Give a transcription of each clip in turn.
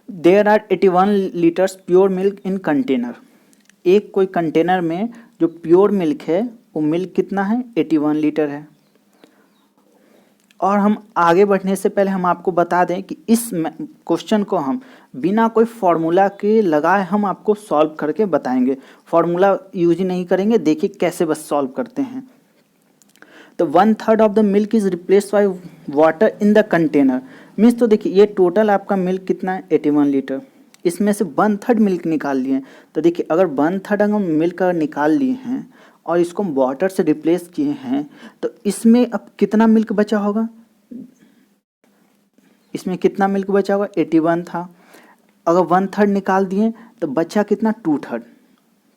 There are 81 litres pure milk in container. एक कोई container में जो प्योर मिल्क है वो मिल्क कितना है, 81 लीटर है। और हम आगे बढ़ने से पहले हम आपको बता दें कि इस क्वेश्चन को हम बिना कोई फॉर्मूला के लगाए हम आपको सॉल्व करके बताएंगे, फॉर्मूला यूज ही नहीं करेंगे। देखिए कैसे बस सॉल्व करते हैं। तो 1/3 of the milk is replace by water in the container means, तो देखिए ये टोटल आपका मिल्क कितना है, 81 लीटर। इसमें से 1/3 मिल्क निकाल लिए। तो देखिए अगर 1/3 अगर मिल्क अगर निकाल लिए हैं और इसको हम वाटर से रिप्लेस किए हैं तो इसमें अब कितना मिल्क बचा होगा, इसमें कितना मिल्क बचा होगा, 81 था। अगर 1/3 निकाल दिए तो बचा कितना, 2/3।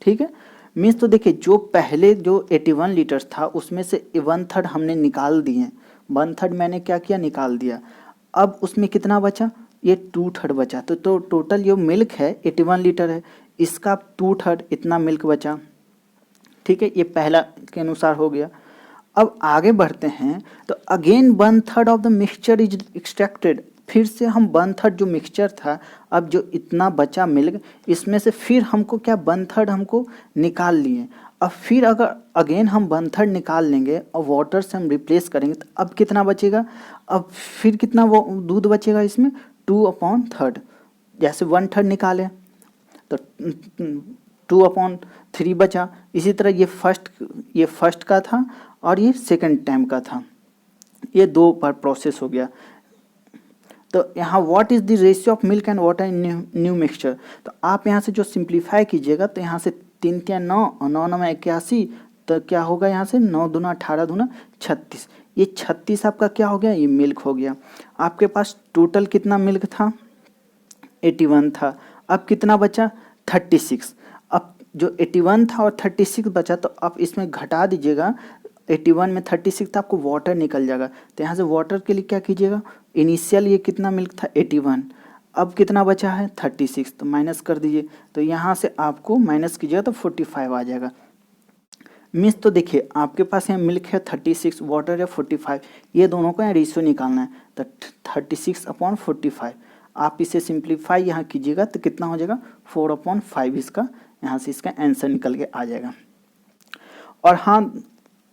ठीक है, मीन्स तो देखिए जो पहले जो 81 लीटर्स था उसमें से 1/3 हमने निकाल दिए, 1/3 मैंने क्या किया, निकाल दिया। अब उसमें कितना बचा, ये 2/3 बचा। तो टोटल जो मिल्क है 81 लीटर है, इसका 2/3 इतना मिल्क बचा। ठीक है, ये पहला के अनुसार हो गया। अब आगे बढ़ते हैं तो again 1/3 of the mixture is extracted. फिर से हम 1/3 जो मिक्सचर था, अब जो इतना बचा मिल्क, इसमें से फिर हमको क्या 1/3 हमको निकाल लिए। अब फिर अगर अगेन हम 1/3 निकाल लेंगे और वाटर से हम रिप्लेस करेंगे तो अब कितना बचेगा, अब फिर कितना वो दूध बचेगा इसमें, 2/3। जैसे 1/3 निकाले तो 2/3 बचा। इसी तरह ये फर्स्ट का था और ये सेकंड टाइम का था, ये दो बार प्रोसेस हो गया। तो यहाँ what is the ratio of milk and water in new mixture. तो आप यहाँ से जो सिंप्लीफाई कीजिएगा तो यहाँ से 3 3 9 और 9 9 81, तो क्या होगा यहाँ से 9 दूना 18 दूना 36। ये 36 आपका क्या हो गया, ये मिल्क हो गया। आपके पास टोटल कितना मिल्क था, 81 था। अब कितना बचा, 36। अब जो 81 था और 36 बचा तो आप इसमें घटा दीजिएगा। 81 में 36 था, आपको वाटर निकल जाएगा। तो यहाँ से वाटर के लिए क्या कीजिएगा, इनिशियल ये कितना मिल्क था, 81। अब कितना बचा है, 36, तो माइनस कर दीजिए। तो यहाँ से आपको माइनस कीजिएगा तो 45 आ जाएगा। मीन्स तो देखिए आपके पास यहाँ मिल्क है 36, वाटर है 45, ये दोनों का रेशियो निकालना है। तो 36/45 आप इसे सिंप्लीफाई यहाँ कीजिएगा तो कितना हो जाएगा, 4/5 इसका, यहाँ से इसका आंसर निकल के आ जाएगा। और हाँ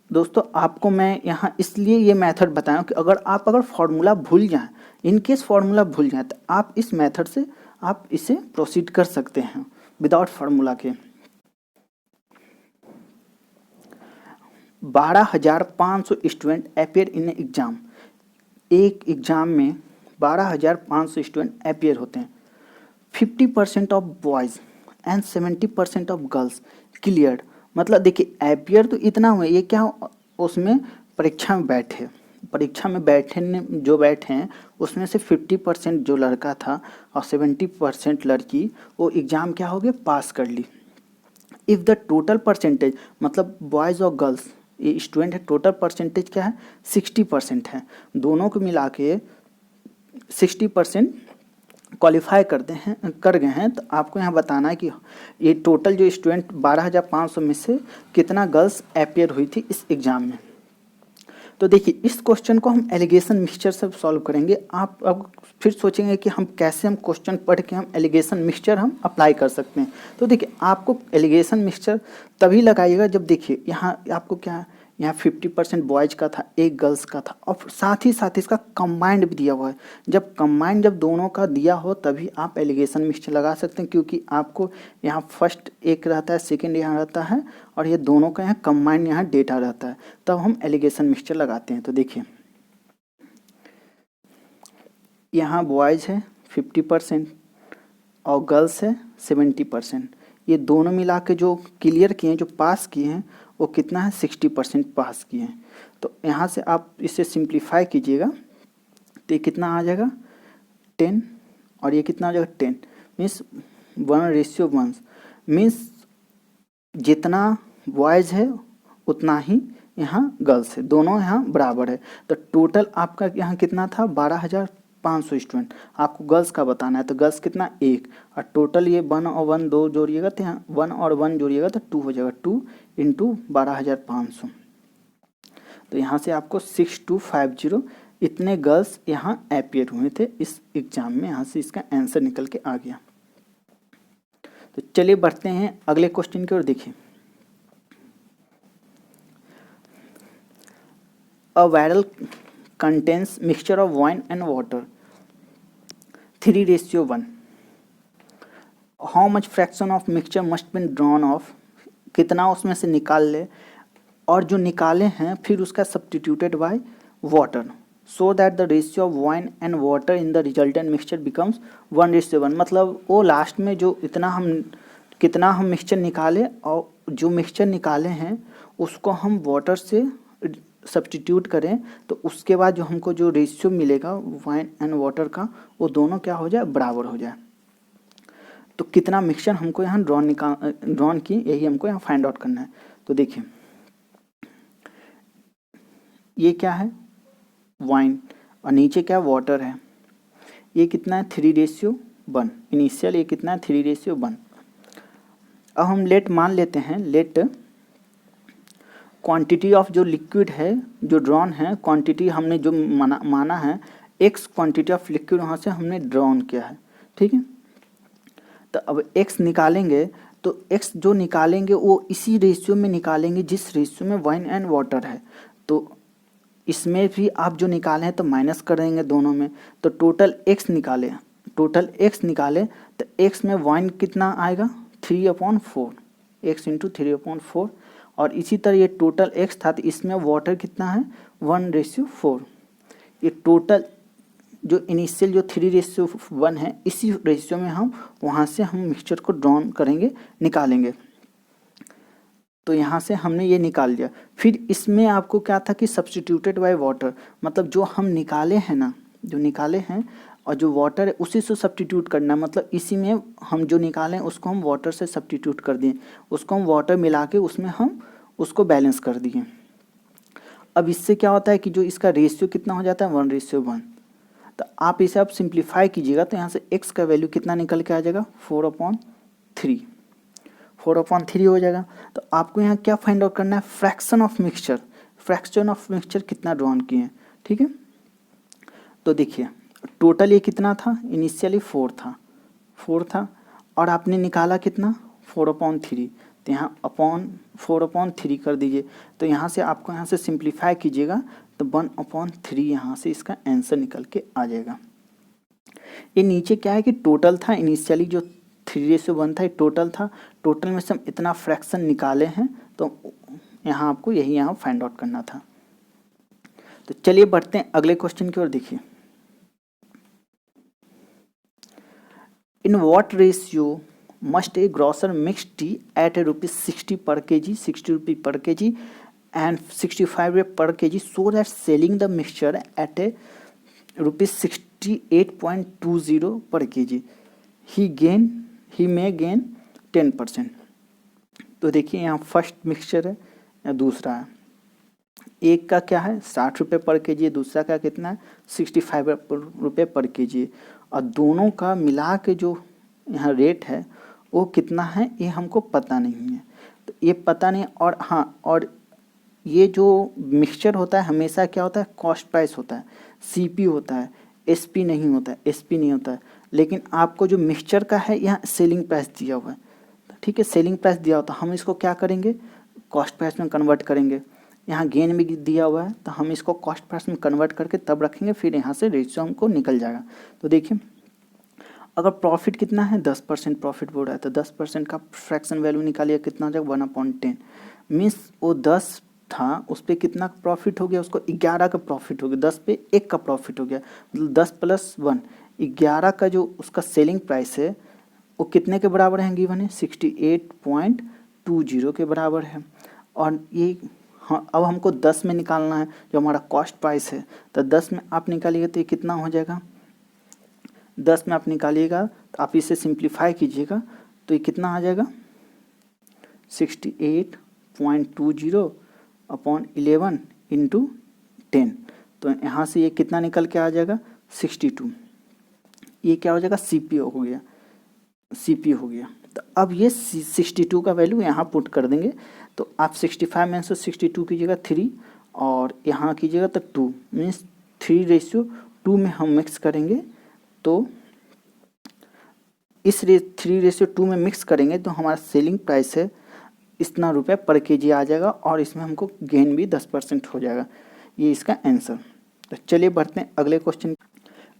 दोस्तों, आपको मैं यहाँ इसलिए ये मेथड बताया कि अगर फार्मूला भूल जाएं, इन केस फार्मूला भूल जाए तो आप इस मेथड से आप इसे प्रोसीड कर सकते हैं विदाउट फार्मूला के। 12,500 स्टूडेंट अपेयर इन एग्जाम। एक एग्जाम में 12,500 स्टूडेंट अपेयर होते हैं। 50% of boys and 70% of girls cleared. मतलब देखिए अपेयर तो इतना हुआ, ये क्या उसमें परीक्षा में बैठे, परीक्षा में बैठे हैं उसमें से 50% जो लड़का था और 70% लड़की, वो एग्ज़ाम क्या हो गया, पास कर ली। इफ़ द टोटल परसेंटेज, मतलब बॉयज़ और गर्ल्स ये स्टूडेंट है, टोटल परसेंटेज क्या है, 60% है। दोनों को मिला के 60% क्वालिफाई कर गए हैं। तो आपको यहाँ बताना है कि ये टोटल जो स्टूडेंट 12,500 में से कितना गर्ल्स अपेयर हुई थी इस एग्ज़ाम में। तो देखिए इस क्वेश्चन को हम एलिगेशन मिक्सचर से सॉल्व करेंगे। आप अब फिर सोचेंगे कि हम कैसे हम क्वेश्चन पढ़ के हम एलिगेशन मिक्सचर हम अप्लाई कर सकते हैं। तो देखिए आपको एलिगेशन मिक्सचर तभी लगाइएगा जब देखिए यहाँ आपको क्या है, यहाँ 50% बॉयज़ का था, एक गर्ल्स का था और साथ ही इसका कंबाइंड भी दिया हुआ है। जब दोनों का दिया हो तभी आप एलिगेशन मिक्सचर लगा सकते हैं, क्योंकि आपको यहाँ फर्स्ट एक रहता है, सेकंड यहाँ रहता है और ये दोनों का यहाँ कंबाइंड यहाँ डेटा रहता है, तब हम एलिगेशन मिक्सचर लगाते हैं। तो देखिए यहाँ बॉयज़ है 50% और गर्ल्स है 70%। ये दोनों मिला के जो क्लियर किए हैं, जो पास किए हैं, वो कितना है, 60% पास किए हैं। तो यहाँ से आप इसे सिंप्लीफाई कीजिएगा तो ये कितना आ जाएगा, 10 और ये कितना आ जाएगा, 10। मीन्स 1:1 मीन्स जितना बॉयज़ है उतना ही यहाँ गर्ल्स है, दोनों यहाँ बराबर है। तो टोटल आपका यहाँ कितना था, 12,500 स्टूडेंट। आपको गर्ल्स का बताना है तो गर्ल्स कितना, 1, और टोटल ये 1 और 1 2 जोड़िएगा तो यहाँ 1 और 1 जोड़िएगा तो 2 हो जाएगा, 2 × 12,500। तो यहाँ से आपको 6250 इतने गर्ल्स यहाँ अपीयर हुए थे इस एग्जाम में। यहाँ से इसका आंसर निकल के आ गया। तो चलिए बढ़ते हैं अगले क्वेश्चन की ओर। देखिए, a barrel contains mixture of wine and water 3:1। How much fraction of mixture must been drawn off, कितना उसमें से निकाल ले, और जो निकाले हैं फिर उसका substituted by water, so that the ratio of wine and water in the resultant mixture becomes 1:1। मतलब वो लास्ट में जो कितना हम मिक्सचर निकाले और जो मिक्सचर निकाले हैं उसको हम वाटर से सब्स्टिट्यूट करें तो उसके बाद जो हमको जो रेशियो मिलेगा वाइन एंड वाटर का, वो दोनों क्या हो जाए, बराबर हो जाए। तो कितना मिक्सचर हमको यहाँ ड्रॉन की, यही हमको यहाँ फाइंड आउट करना है। तो देखिए, ये क्या है, वाइन, और नीचे क्या वाटर है। ये कितना है, 3:1। इनिशियल ये कितना है, 3:1। अब हम लेट मान लेते हैं, लेट क्वांटिटी ऑफ जो लिक्विड है जो ड्रॉन है, क्वांटिटी हमने जो माना है x क्वांटिटी ऑफ लिक्विड वहाँ से हमने ड्रॉन किया है, ठीक है। तो अब x निकालेंगे तो x जो निकालेंगे वो इसी रेशियो में निकालेंगे जिस रेशियो में वाइन एंड वाटर है। तो इसमें भी आप जो निकाले हैं तो माइनस कर देंगे दोनों में, तो टोटल x निकाले तो x में वाइन कितना आएगा, 3/4, x इंटू 3/4। और इसी तरह ये टोटल x था तो इसमें वाटर कितना है, 1:4। ये टोटल जो इनिशियल जो 3:1 है, इसी रेशियो में हम वहाँ से हम मिक्सचर को ड्रॉन करेंगे, निकालेंगे। तो यहाँ से हमने ये निकाल लिया। फिर इसमें आपको क्या था कि सब्स्टिट्यूटेड बाय वाटर, मतलब जो हम निकाले हैं ना, जो निकाले हैं और जो वाटर है उसी से सब्स्टिट्यूट करना है। मतलब इसी में हम जो निकालें उसको हम वाटर से सब्स्टिट्यूट कर दिए, उसको हम वाटर मिला के उसमें हम उसको बैलेंस कर दिए। अब इससे क्या होता है कि जो इसका रेशियो कितना हो जाता है, 1:1। तो आप इसे आप सिंप्लीफाई कीजिएगा तो यहाँ से x का वैल्यू कितना निकल के आ जाएगा, 4/3 हो जाएगा। तो आपको यहाँ क्या फाइंड आउट करना है, फ्रैक्शन ऑफ मिक्सचर कितना ड्रॉन किए हैं, ठीक है। तो देखिए, टोटल ये कितना था, इनिशियली 4 था और आपने निकाला कितना, 4/3। तो यहाँ अपॉन 4/3 कर दीजिए। तो यहाँ से आपको यहाँ से सिंप्लीफाई कीजिएगा तो 1/3 यहाँ से इसका आंसर निकल के आ जाएगा। ये नीचे क्या है कि टोटल था, इनिशियली जो 3:1 था ये टोटल था, टोटल में से हम इतना फ्रैक्शन निकाले हैं तो यहाँ आपको यही यहाँ फाइंड आउट करना था। तो चलिए बढ़ते हैं अगले क्वेश्चन की ओर। देखिए, in what ratio must a grocer mix tea at ₹60 per kg, 60 रुपये पर kg and 65 per kg, so that selling the mixture at a ₹68.20 per kg he may gain 10%। तो देखिए, यहाँ फर्स्ट मिक्सचर है या दूसरा है, एक का क्या है 60 रुपये पर kg, दूसरा का कितना है 65 रुपये पर kg, और दोनों का मिला के जो यहाँ रेट है वो कितना है ये हमको पता नहीं है। तो ये पता नहीं, और हाँ, और ये जो मिक्सचर होता है हमेशा क्या होता है, कॉस्ट प्राइस होता है, सीपी होता है, एसपी नहीं होता है। लेकिन आपको जो मिक्सचर का है यहाँ सेलिंग प्राइस दिया हुआ है, ठीक है, सेलिंग प्राइस दिया हुआ, तो हम इसको क्या करेंगे, कॉस्ट प्राइस में कन्वर्ट करेंगे। यहाँ गेन भी दिया हुआ है तो हम इसको कॉस्ट प्राइस में कन्वर्ट करके तब रखेंगे, फिर यहाँ से रेशियो हमको निकल जाएगा। तो देखिए, अगर प्रॉफिट कितना है, 10% प्रॉफिट बोल रहा है, तो 10% का फ्रैक्शन वैल्यू निकालिए, कितना हो जाएगा 1/10। मीन्स वो 10 था, उस पर कितना प्रॉफिट हो गया, उसको 11 का प्रॉफिट हो गया, 10 पे 1 का प्रॉफिट हो गया, मतलब 10 + 1 11 का जो उसका सेलिंग प्राइस है वो कितने के बराबर है, गिवन है 68.20 के बराबर है। और ये हाँ, अब हमको 10 में निकालना है जो हमारा कॉस्ट प्राइस है, तो 10 में आप निकालिएगा तो ये कितना हो जाएगा, 10 में आप निकालिएगा तो आप इसे सिंप्लीफाई कीजिएगा तो ये कितना आ जाएगा 68.20/11 × 10। तो यहाँ से ये कितना निकल के आ जाएगा 62। ये क्या हो जाएगा, सीपी हो गया। तो अब ये 62 का वैल्यू यहाँ पुट कर देंगे। तो आप 65 में से 62 कीजिएगा 3 और यहाँ कीजिएगा तो 2, मीन्स 3:2 में हम मिक्स करेंगे तो इस 3:2 में मिक्स करेंगे तो हमारा सेलिंग प्राइस है इतना रुपये पर केजी आ जाएगा और इसमें हमको गेन भी 10% हो जाएगा। ये इसका आंसर। तो चलिए बढ़ते हैं अगले question.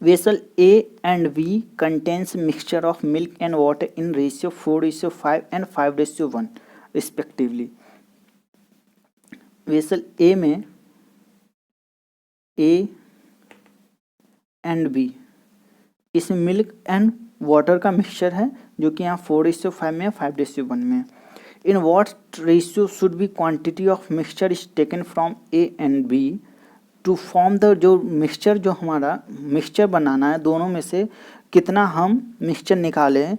Vessel A and B contains mixture of milk and water in ratio 4:5 and 5:1 respectively। Vessel A में A एंड B इसमें मिल्क एंड वाटर का मिक्सचर है जो कि यहाँ 4:5 में 5:1 में है। In what ratio should be quantity of mixture is taken from A and B to form the जो मिक्सचर जो हमारा मिक्सचर बनाना है दोनों में से कितना हम मिक्सचर निकालें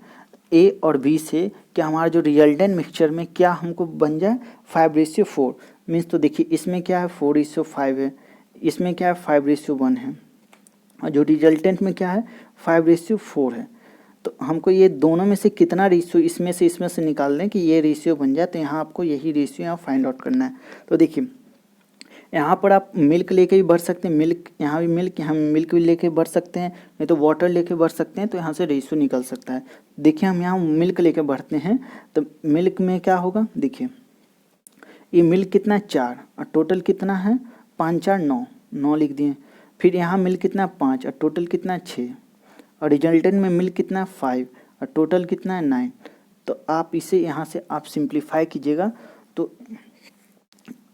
A और B से कि हमारा जो रिजल्टेंट मिक्सचर में क्या हमको बन जाए 5:4 मीन्स। तो देखिए इसमें क्या है 4:5 है, इसमें क्या है 5:1 है और जो रिजल्टेंट में क्या है 5:4 है। तो हमको ये दोनों में से कितना रेशियो इसमें से निकाल लें कि ये रेशियो बन जाए। तो यहाँ आपको यही रेशियो यहाँ फाइंड आउट करना है। तो देखिए यहाँ पर आप मिल्क लेके भी बढ़ सकते हैं, मिल्क यहाँ भी मिल्क, यहाँ मिल्क भी लेके बढ़ सकते हैं, नहीं तो वाटर लेके बढ़ सकते हैं। तो यहाँ से रेशियो निकल सकता है। देखिए हम यहाँ मिल्क लेके बढ़ते हैं तो मिल्क में क्या होगा, देखिए ये मिल्क कितना है 4 और टोटल कितना है 5 4 9 लिख दिए। फिर यहाँ मिल्क कितना है 5 और टोटल कितना है 6 और रिजल्टेंट में मिल्क कितना है 5 और टोटल कितना है 9। तो आप इसे यहाँ से आप सिंप्लीफाई कीजिएगा तो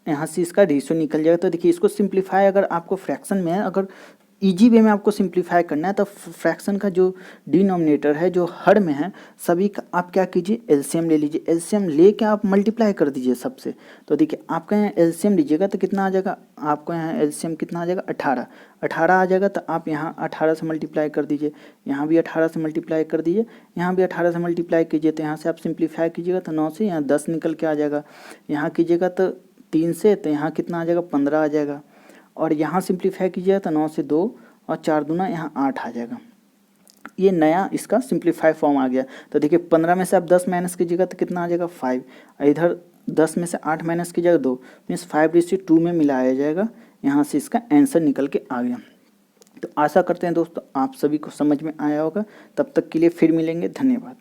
यहाँ से इसका रेशियो निकल जाएगा। तो देखिए इसको सिंप्लीफाई अगर आपको फ्रैक्शन में है, अगर इजी वे में आपको सिंप्लीफाई करना है तो फ्रैक्शन का जो डिनोमिनेटर है जो हर में है सभी का आप क्या कीजिए एलसीएम ले लीजिए। एलसीएम लेके आप मल्टीप्लाई कर दीजिए सबसे। तो देखिए आपका यहाँ एलसीएम लीजिएगा तो कितना आ जाएगा, आपको यहाँ एलसीएम कितना आ जाएगा 18 आ जाएगा। तो आप यहाँ 18 से मल्टीप्लाई कर दीजिए, यहाँ भी 18 से मल्टीप्लाई कर दीजिए, यहाँ भी 18 से मल्टीप्लाई कीजिए। तो यहाँ से आप सिंप्लीफाई कीजिएगा तो 9 से यहाँ 10 निकल के आ जाएगा। यहाँ कीजिएगा तो 3 से, तो यहाँ कितना आ जाएगा 15 आ जाएगा। और यहाँ सिंप्लीफाई कीजिएगा तो 9 से 2 और 4 दूना यहाँ 8 आ जाएगा। ये नया इसका सिंप्लीफाई फॉर्म आ गया। तो देखिए 15 में से आप 10 माइनस कीजिएगा तो कितना आ जाएगा 5, इधर 10 में से 8 माइनस कीजिएगा 2 मीन्स 5:2 में मिलाया जाएगा। यहाँ से इसका आंसर निकल के आ गया। तो आशा करते हैं दोस्तों आप सभी को समझ में आया होगा। तब तक के लिए फिर मिलेंगे, धन्यवाद।